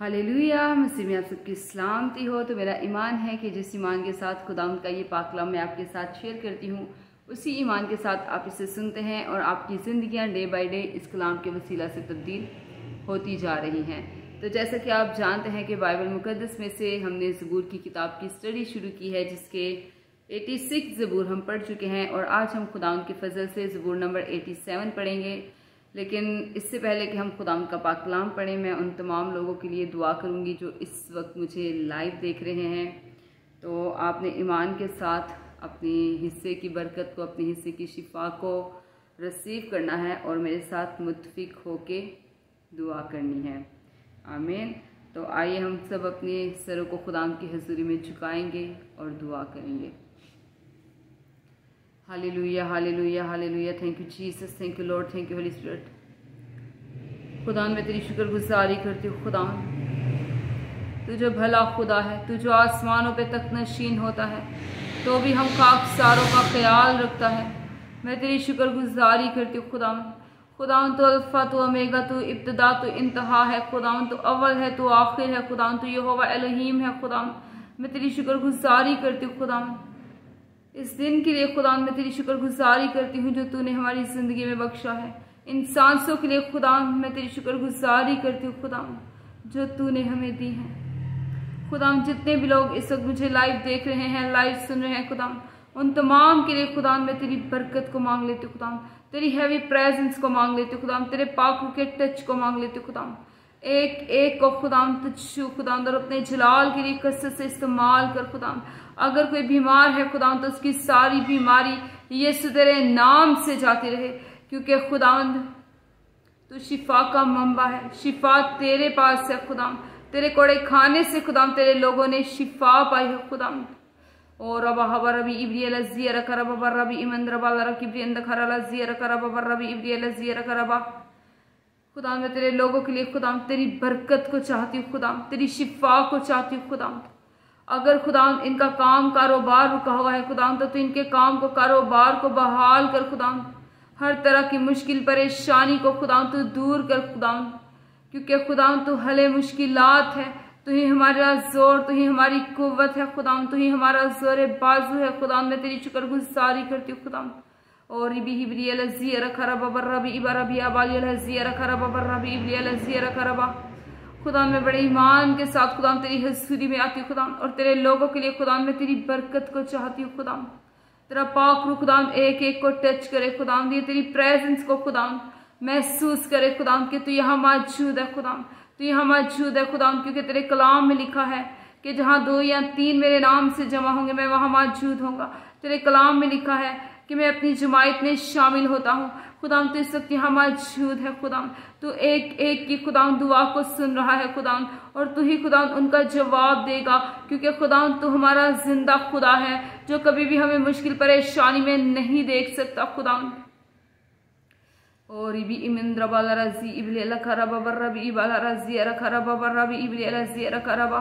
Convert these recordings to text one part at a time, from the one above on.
Hallelujah. मसीह में आप सबकी सलामती हो। तो मेरा ईमान है कि जिस ईमान के साथ खुदावंद का ये पाक कलाम मैं आपके साथ शेयर करती हूँ, उसी ईमान के साथ आप इसे सुनते हैं और आपकी ज़िंदगियाँ डे बाय डे इस कलाम के वसीला से तब्दील होती जा रही हैं। तो जैसा कि आप जानते हैं कि बाइबल मुकद्दस में से हमने ज़बूर की किताब की स्टडी शुरू की है, जिसके 86 ज़बूर हम पढ़ चुके हैं और आज हम खुदावंद के फजल से ज़बूर नंबर 87 पढ़ेंगे। लेकिन इससे पहले कि हम खुदावंद का पाक कलाम पढ़ें, मैं उन तमाम लोगों के लिए दुआ करूंगी जो इस वक्त मुझे लाइव देख रहे हैं। तो आपने ईमान के साथ अपने हिस्से की बरकत को, अपने हिस्से की शिफा को रिसीव करना है और मेरे साथ मुत्फिक होके दुआ करनी है। आमीन। तो आइए हम सब अपने सरों को खुदावंद की हज़ूरी में झुकाएंगे और दुआ करेंगे। Hallelujah, hallelujah, hallelujah. Thank you Jesus, thank you Lord, thank you Holi spirit. खुदावंद मैं तेरी शुक्रगुजारी करती हूँ। खुदावंद तू जो भला खुदा है, तू जो आसमानों पे तक नशीन होता है तो भी हम खाकसारों का ख्याल रखता है। मैं तेरी शुक्रगुजारी करती हूँ खुदावंद। खुदावंद तो अल्फा, तो ओमेगा, तो इब्तिदा, तो इंतहा है। खुदावंद तो अव्वल है, तो आखिर है। खुदावंद तो यहोवा एलोहीम है। खुदावंद मैं तेरी शुक्रगुजारी करती हूँ खुदावंद इस दिन के लिए। खुदावंद मैं तेरी शुक्रगुजारी करती हूँ जो तूने हमारी ज़िंदगी में बख्शा है। इन सांसों के लिए खुदावंद मैं तेरी शुक्रगुजारी करती हूँ खुदावंद जो तूने हमें दी है। खुदावंद जितने भी लोग इस वक्त मुझे लाइव देख रहे हैं, लाइव सुन रहे हैं, खुदावंद उन तमाम के लिए खुदावंद मैं तेरी बरकत को मांग लेती हूँ। खुदावंद तेरी हैवी प्रेजेंस को मांग लेती हूँ। खुदावंद तेरे पाक के टच को मांग लेती हूँ। खुदावंद एक एक को खुदावंद तुझ खुदावंद और अपने जलाल के लिए कसरत से इस्तेमाल कर। खुदावंद अगर कोई बीमार है खुदावंद तो उसकी सारी बीमारी यीशु तेरे नाम से जाती रहे, क्योंकि खुदावंद तू शिफा का मंबा है। शिफा तेरे पास है खुदावंद। तेरे कोड़े खाने से खुदावंद तेरे लोगों ने शिफा पाई है खुदावंद। और रबा हबर रबी इब्रियल ज़ियर करब बर रबी इमंद्र बाला रकीब्री अंद खरला ज़ियर करब बर रबी इब्रियल ज़ियर करबा। खुदावंद मैं तेरे लोगों के लिए खुदावंद तेरी बरकत को चाहती हूँ। खुदावंद तेरी शिफा को चाहती हूँ। खुदावंद अगर खुदावंद इनका काम कारोबार रुका हुआ है खुदावंद तो इनके काम को, कारोबार को बहाल कर। खुदावंद हर तरह की मुश्किल परेशानी को खुदावंद तू दूर कर खुदावंद, क्योंकि खुदावंद तू हले मुश्किलात है। तू ही हमारा जोर, तू ही हमारी कुव्वत है खुदावंद, तू ही हमारा जोर बाजू है। खुदावंद मैं तेरी शुक्रगुजारी करती हूँ खुदावंद। और इबी हिब्रियल ज़ियर खरब बर रबी इबर रबी अबालियल ज़ियर खरब बर रबी इब्रियल ज़ियर खरबा। खुदावंद मैं बड़े ईमान के साथ खुदावंद तेरी हज़ूरी में आती हूँ खुदावंद और तेरे लोगों के लिए खुदावंद मैं तेरी बरकत को चाहती हूँ खुदावंद। तेरा पाक रूह खुदावंद एक एक को टच करे खुदावंद। ये तेरी प्रेजेंस को खुदावंद महसूस करे खुदावंद कि तू यहाँ मौजूद है खुदावंद, तू यहाँ मौजूद है खुदावंद, क्योंकि तेरे कलाम में लिखा है कि जहाँ 2 या 3 मेरे नाम से जमा होंगे मैं वहाँ मौजूद होऊंगा। तेरे कलाम में लिखा है कि मैं अपनी जमायत में शामिल होता हूँ। खुदावंद तो इस वक्त यहाँ मौजूद है खुदावंद। तू एक एक की खुदावंद दुआ को सुन रहा है खुदावंद और तू ही खुदावंद उनका जवाब देगा, क्योंकि खुदावंद तू हमारा जिंदा खुदा है जो कभी भी हमें मुश्किल परेशानी में नहीं देख सकता खुदावंद। और इबी इमिंद्र बाला रजी इबले लखरबा बर रबी इबाला रजी रखरबा बर रबी इबले रजी रखरबा।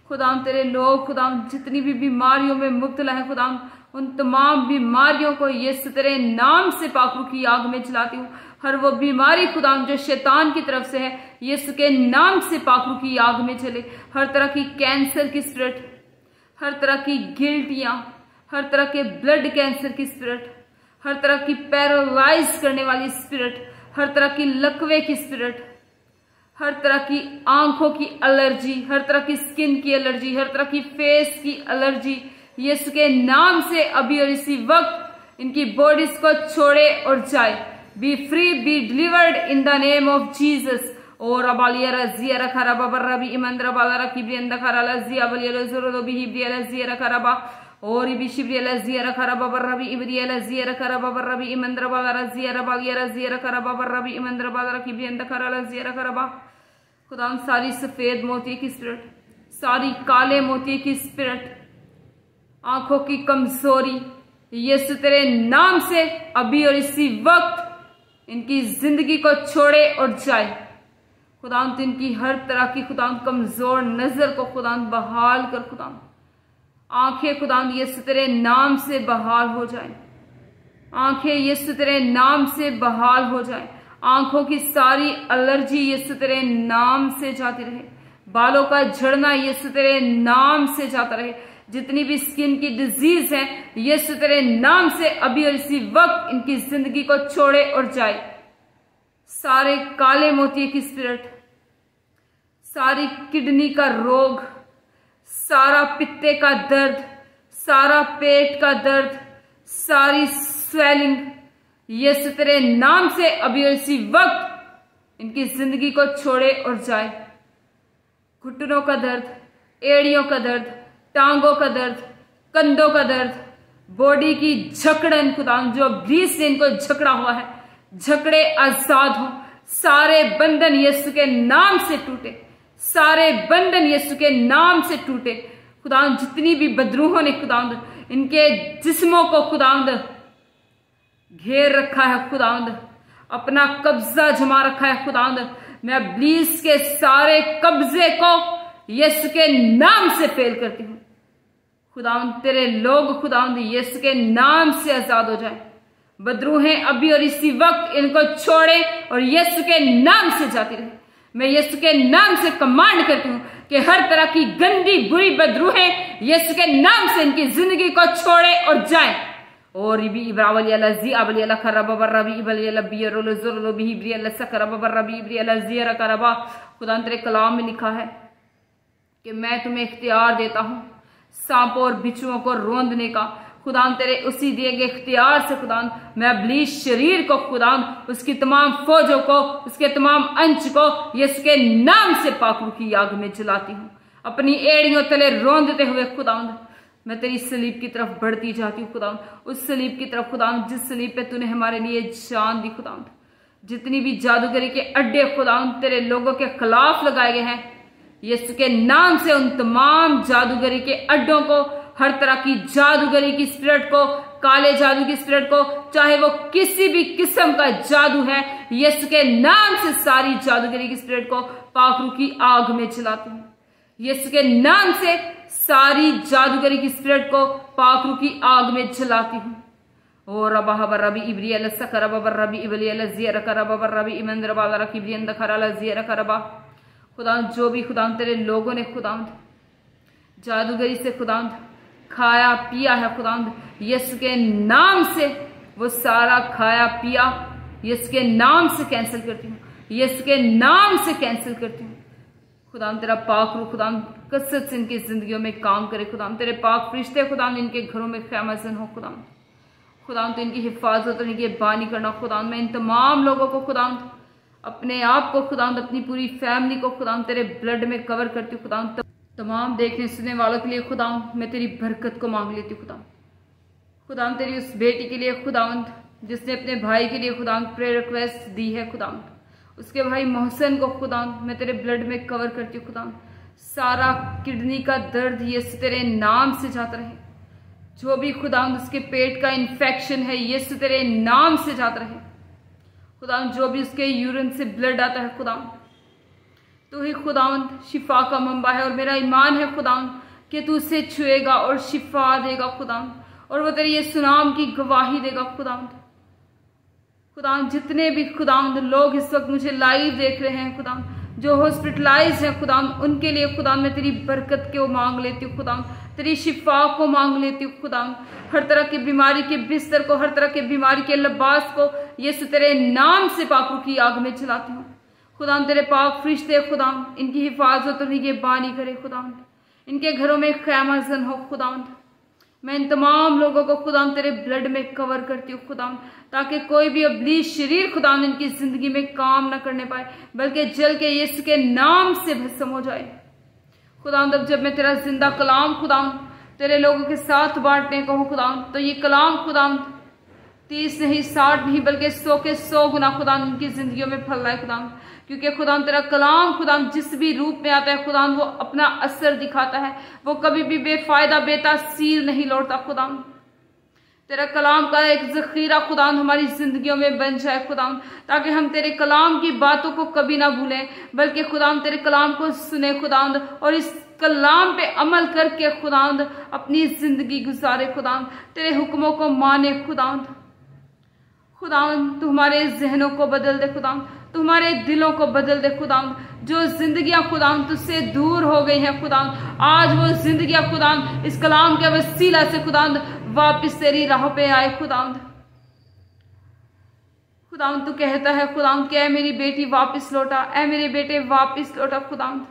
खुदावंद तेरे लोग खुदावंद जितनी भी बीमारियों में मुब्तला है खुदावंद उन तमाम बीमारियों को यीशु तेरे नाम से पाक की आग में जलाती हूँ। हर वो बीमारी खुदावंद जो शैतान की तरफ से है यीशु के नाम से पाक की आग में जले। हर तरह की कैंसर की स्पिरिट, हर तरह की गिल्टियाँ, हर तरह के ब्लड कैंसर की स्पिरिट, हर तरह की पैरालाइज करने वाली स्पिरिट, हर तरह की लकवे की स्पिरिट, हर तरह की आंखों की एलर्जी, हर तरह की स्किन की एलर्जी, हर तरह की फेस की एलर्जी यीशु के नाम से अभी और इसी वक्त इनकी बॉडीज को छोड़े और जाए। B free, be delivered in the name of Jesus. और अबालिया रजिया रखरबा बर रबी इमंद्र बाला रकीब्री अंद खरला ज़िया बलिया ज़ुरो बी हिब्रियल ज़िया रखरबा। और इबी शिब्रियल ज़िया रखरबा बर रबी इब्रियल ज़िया रखरबा बर रबी इमंद्र बाला रजिया रबालिया ज़िया रखरबा बर रबी इमंद्र बाला रकीब्री अंद खरला ज़िया रखरबा। खुदावंद सारी सफेद मोती की स्पिरिट, सारी काले मोती की स्पिरिट, आंखों की कमजोरी यीशु तेरे नाम से अभी और इसी वक्त इनकी जिंदगी को छोड़े और जाए। खुदावंद इनकी हर तरह की खुदावंद कमजोर नजर को खुदावंद बहाल कर। खुदावंद आंखें खुदावंद यीशु तेरे नाम से बहाल हो जाए। आंखें यीशु तेरे नाम से बहाल हो जाए। आंखों की सारी एलर्जी यीशु तेरे नाम से जाती रहे। बालों का झड़ना यीशु तेरे नाम से जाता रहे। जितनी भी स्किन की डिजीज है यीशु तेरे नाम से अभी और इसी वक्त इनकी जिंदगी को छोड़े और जाए। सारे काले मोतिये की स्पिरिट, सारी किडनी का रोग, सारा पित्ते का दर्द, सारा पेट का दर्द, सारी स्वेलिंग यीशु तेरे नाम से अभी और इसी वक्त इनकी जिंदगी को छोड़े और जाए। घुटनों का दर्द, एड़ियों का दर्द, टांगों का दर्द, कंधों का दर्द, बॉडी की जकड़न खुदावंद, जो ग्रीस से इनको जकड़ा हुआ है, जकड़े आजाद हो। सारे बंधन यीशु के नाम से टूटे, सारे बंधन यीशु के नाम से टूटे। खुदावंद जितनी भी बदरूहों ने खुदावंद इनके जिस्मों को खुदावंद घेर रखा है, खुदावंद अपना कब्जा जमा रखा है, खुदावंद मैं इब्लीस के सारे कब्जे को यीशु के नाम से फेल करती हूँ। खुदावंद तेरे लोग खुदावंद यीशु के नाम से आजाद हो जाए। बदरूहें अभी और इसी वक्त इनको छोड़े और यीशु के नाम से जाती रहे। मैं यीशु के नाम से कमांड करती हूँ कि हर तरह की गंदी बुरी बदरूहें यीशु के नाम से इनकी जिंदगी को छोड़े और जाएं। और इबी इब्रावली अलजी अबली अल खरबा बरबी इबली अल बियरुल जुरल बिही इब्री अल सकरबा बरबी इब्री अल जियर करबा। खुदा तेरे कलाम में लिखा है कि मैं तुम्हें इख्तियार देता हूँ सांपों और बिच्छुओं को रोंदने का। खुदा तेरे उसी दिए गए इख्तियार से खुदा मैं इब्लीस शरीर को खुदा उसकी तमाम फौजों को, उसके तमाम अंश को यीशु के नाम से पाक रूह की आग में जलाती हूँ। अपनी एड़ियों तले रोंदते हुए खुदा मैं तेरी सलीब की तरफ बढ़ती जाती हूँ। खुदा उस सलीब की तरफ खुदा जिस सलीब पे तूने हमारे लिए जान दी। खुदा जितनी भी जादूगरी के अड्डे खुदा तेरे लोगों के खिलाफ लगाए गए हैं यीशु के नाम से उन तमाम जादूगरी के अड्डों को, हर तरह की जादूगरी की स्पिरिट को, काले जादू की स्पिरिट को, चाहे वो किसी भी किस्म का जादू है, यीशु के नाम से सारी जादूगरी की स्पिरिट को पाक रूह की आग में जलाती हूँ। यीशु के नाम से सारी जादूगरी की स्पिरिट को पाक रूह की आग में जलाती हूँ। और रबा बरबी इब्री अल सकरबा बरबी इबली अल जियर करबा बरबी इमंदर बाला रखी इब्री अंद खराला जियर करबा। खुदा जो भी खुदा तेरे लोगों ने खुदा जादूगरी से खुदा खाया पिया है, खुदा यीशु के नाम से वो सारा खाया पिया यीशु के नाम से कैंसिल करती हूँ, यीशु के नाम से कैंसिल करती हूँ। खुदा तेरा पाक रूह खुदा कसरत से इनकी जिंदगियों में काम करे। खुदा तेरे पाक फरिश्ते खुदा इनके घरों में क़यामतन हो। खुदा तो इनकी हिफाजत और इनकी बानी करना। खुदा मैं इन तमाम लोगों को खुदा अपने आप को खुदा अपनी पूरी फैमिली को खुदा तेरे ब्लड में कवर करती हूँ। खुदा तमाम देखने सुनने वालों के लिए खुदा मैं तेरी बरकत को मांग लेती हूँ। खुदा तेरी उस बेटी के लिए खुदा जिसने अपने भाई के लिए खुदा प्रेयर रिक्वेस्ट दी है, खुदा उसके भाई मोहसिन को खुदा मैं तेरे ब्लड में कवर करती हूँ। खुदा सारा किडनी का दर्द यीशु तेरे नाम से जाता रहे। जो भी खुदा उसके पेट का इन्फेक्शन है यीशु तेरे नाम से जाता रहे। खुदा जो भी उसके यूरिन से ब्लड आता है खुदा तू ही खुदावंद शिफा का मंबा है। और मेरा ईमान है खुदावंद कि तू उसे छुएगा और शिफा देगा खुदावंद, और वो तेरी ये सुनाम की गवाही देगा खुदावंद। खुदावंद जितने भी खुदावंद लोग इस वक्त मुझे लाइव देख रहे हैं खुदावंद, जो हॉस्पिटलाइज है खुदावंद, उनके लिए खुदावंद मैं तेरी बरकत को मांग लेती हूँ खुदावंद, तेरी शिफा को मांग लेती हूँ खुदावंद। हर तरह की बीमारी के बिस्तर को, हर तरह के बीमारी के लिबास को यीशु तेरे नाम से पाक रूह की आग में जलाती हूँ। खुदा तेरे पाक फरिश्ते खुदा इनकी हिफाजत और ये बानी करे खुदा, इनके घरों में क़यामतन हो खुदा। मैं इन तमाम लोगों को खुदा तेरे ब्लड में कवर करती हूँ खुदा, ताकि कोई भी इब्लीस शरीर खुदा इनकी जिंदगी में काम न करने पाए, बल्कि जल के यीशु के नाम से भस्म हो जाए खुदा। तब जब मैं तेरा जिंदा कलाम खुदा तेरे लोगों के साथ बांटने को हूँ खुदा, तो ये कलाम खुदा 30 नहीं 60 नहीं बल्कि 100 के 100 गुना खुदा उनकी जिंदगियों में फल रहा है खुदा। क्योंकि खुदा तेरा कलाम खुदा जिस भी रूप में आता है खुदा वो अपना असर दिखाता है, वो कभी भी बेफायदा बेतासीर नहीं लौटता खुदा। तेरा कलाम का एक जखीरा खुदा हमारी जिंदगियों में बन जाए खुदा, ताकि हम तेरे कलाम की बातों को कभी ना भूलें, बल्कि खुदा तेरे कलाम को सुने खुदा, और इस कलाम पे अमल करके खुदा अपनी जिंदगी गुजारे खुदा, तेरे हुक्मों को माने खुदा। खुदा तू हमारे जहनों को बदल दे खुदा, तो हमारे दिलों को बदल दे खुदावंद। जो जिंदगियां खुदावंद तुझसे दूर हो गई हैं खुदावंद, आज वो जिंदगियां खुदावंद इस कलाम के वसीला से खुदावंद वापस तेरी राह पे आए खुदावंद। खुदावंद तू कहता है खुदावंद कि ऐ मेरी बेटी वापस लौटा, ऐ मेरे बेटे वापस लौटा खुदावंद।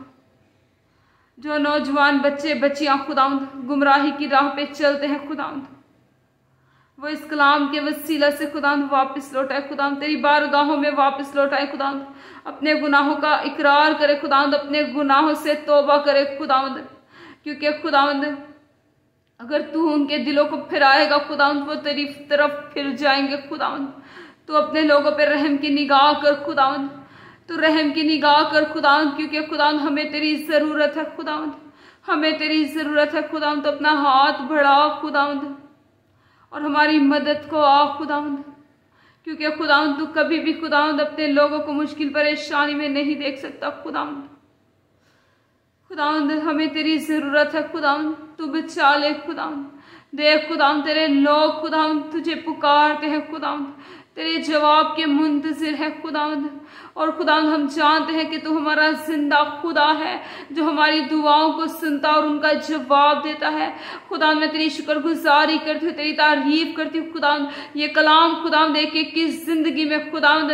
जो नौजवान बच्चे बच्चियां खुदावंद गुमराही की राह पे चलते हैं खुदावंद, वो इस कलाम के वसीला से खुदावंद वापस लौटाए खुदावंद, तेरी बारगाहों में वापस लौटाए खुदावंद। अपने गुनाहों का इकरार करे खुदावंद, अपने गुनाहों से तौबा करे खुदावंद, क्योंकि खुदावंद अगर तू उनके दिलों को फिराएगा खुदावंद वो तेरी तरफ फिर जाएंगे खुदावंद। तू अपने लोगों पर रहम की निगाह कर खुदावंद, तू रहम की निगाह कर खुदावंद, क्योंकि खुदावंद हमें तेरी जरूरत है खुदावंद, हमें तेरी जरूरत है खुदावंद। तो अपना हाथ बढ़ा खुदावंद और हमारी मदद को आ खुदावंद, क्योंकि खुदावंद तू कभी भी खुदावंद अपने लोगों को मुश्किल परेशानी में नहीं देख सकता खुदावंद। खुदावंद हमें तेरी जरूरत है खुदावंद, तू बचा ले खुदावंद। देख खुदावंद तेरे लोग खुदावंद तुझे पुकारते हैं खुदावंद, तेरे जवाब के मुंतजिर है खुदावंद। और खुदावंद हम जानते हैं कि तू हमारा जिंदा खुदा है जो हमारी दुआओं को सुनता और उनका जवाब देता है। खुदावंद मैं तेरी शुक्रगुजारी करती हूँ, तेरी तारीफ करती हूँ खुदावंद। ये कलाम खुदावंद एक एक की जिंदगी में खुदावंद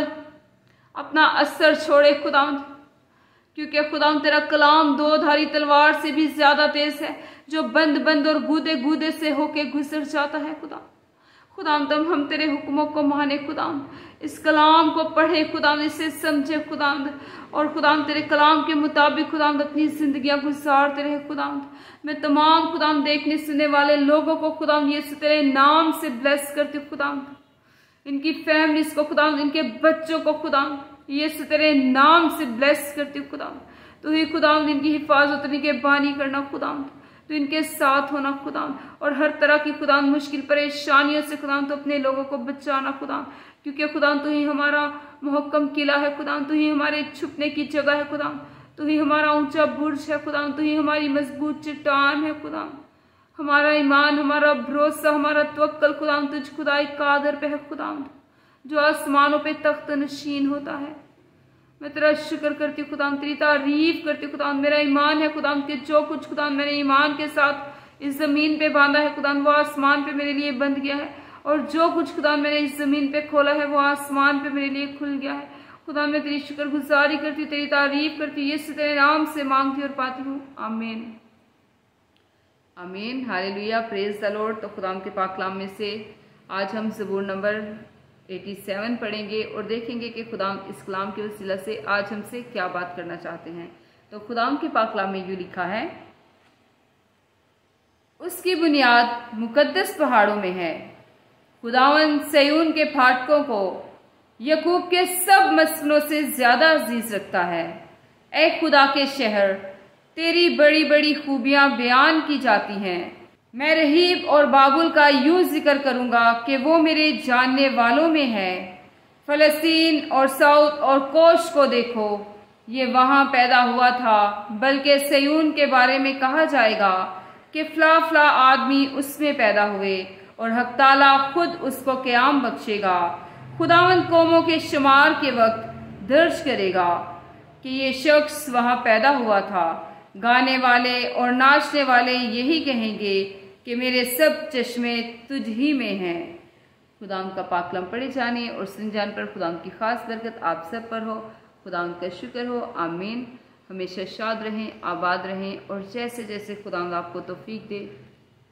अपना असर छोड़े खुदावंद, क्योंकि खुदावंद तेरा कलाम दो धारी तलवार से भी ज्यादा तेज है, जो बंद बंद और गूदे गूदे से होके गुजर जाता है खुदावंद। खुदावंद तब हम तेरे हुक्मों को माने खुदावंद, इस कलाम को पढ़े खुदावंद, इसे समझे खुदावंद, और खुदावंद तेरे कलाम के मुताबिक खुदावंद अपनी जिंदगियां गुजारते रहे खुदावंद। मैं तमाम खुदावंद देखने सुनने वाले लोगों को खुदावंद ये तेरे नाम से ब्लेस करती हूँ खुदावंद, इनकी फैमिलीज को खुदावंद, इनके बच्चों को खुदावंद ये तेरे नाम से ब्लेस करती हूँ खुदावंद। तो ही खुदावंद इनकी हिफाजत इनके बानी करना खुदावंद, तो इनके साथ होना खुदावंद, और हर तरह की खुदावंद मुश्किल परेशानियों से खुदावंद तो अपने लोगों को बचाना खुदावंद, क्योंकि खुदावंद तू ही हमारा मुहक्कम किला है खुदावंद, तू ही हमारे छुपने की जगह है खुदावंद, तू ही हमारा ऊंचा बुर्ज है खुदावंद, तू ही हमारी मजबूत चट्टान है खुदावंद। हमारा ईमान, हमारा भरोसा, हमारा तवक्कल खुदावंद तुझ खुदाई कादर पे है खुदावंद, जो आसमानों पे तख्त नशीन होता है। मैं तेरा शुक्र करती हूँ खुदावंद, तेरी तारीफ करती हूँ खुदावंद। मेरा ईमान है खुदावंद कि जो कुछ खुदावंद मैंने ईमान के साथ इस जमीन पे बांधा है खुदावंद वो आसमान पे मेरे लिए बंध गया है, और जो कुछ खुदावंद मैंने इस जमीन पे खोला है वो आसमान पे मेरे लिए खुल गया है खुदावंद। मैं तेरी शुक्रगुजारी करती हूँ, तेरी तारीफ करती हूँ, यीशु तेरे नाम से मांगती और पाती हूँ, आमीन आमीन हालेलुया, प्रेज द लॉर्ड। तो खुदावंद के पाक कलाम में से आज हम ज़बूर नंबर 87 पढ़ेंगे और देखेंगे कि खुदावंद इस कलाम के वसीला से आज हमसे क्या बात करना चाहते हैं। तो खुदावंद के पाक कलाम में यूं लिखा है, उसकी बुनियाद मुकद्दस पहाड़ों में है, खुदावंद सयून के फाटकों को यकूब के सब मस्कनों से ज्यादा अजीज रखता है। ए खुदा के शहर, तेरी बड़ी बड़ी खूबियां बयान की जाती हैं। मैं रहीब और बाबुल का यूं जिक्र करूंगा कि वो मेरे जानने वालों में है। फलस्तीन और साउथ और कोश को देखो, ये वहां पैदा हुआ था, बल्कि सयून के बारे में कहा जाएगा कि फला फला आदमी उसमें पैदा हुए और हक ताला खुद उसको क़याम बख्शेगा। खुदावंद कौमों के शुमार के वक्त दर्ज करेगा कि ये शख्स वहां पैदा हुआ था। गाने वाले और नाचने वाले यही कहेंगे कि मेरे सब चश्मे तुझ ही में हैं। खुदावंद का पाक कलाम पढ़े जाने और सुन जाने पर खुदावंद की खास बरकत आप सब पर हो। खुदावंद का शुक्र हो, आमीन। हमेशा शाद रहें, आबाद रहें, और जैसे जैसे खुदावंद आपको तौफीक दे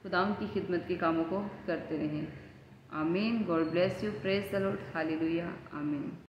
खुदावंद की खिदमत के कामों को करते रहें। आमीन। God bless you. Praise the Lord. Hallelujah. आमीन।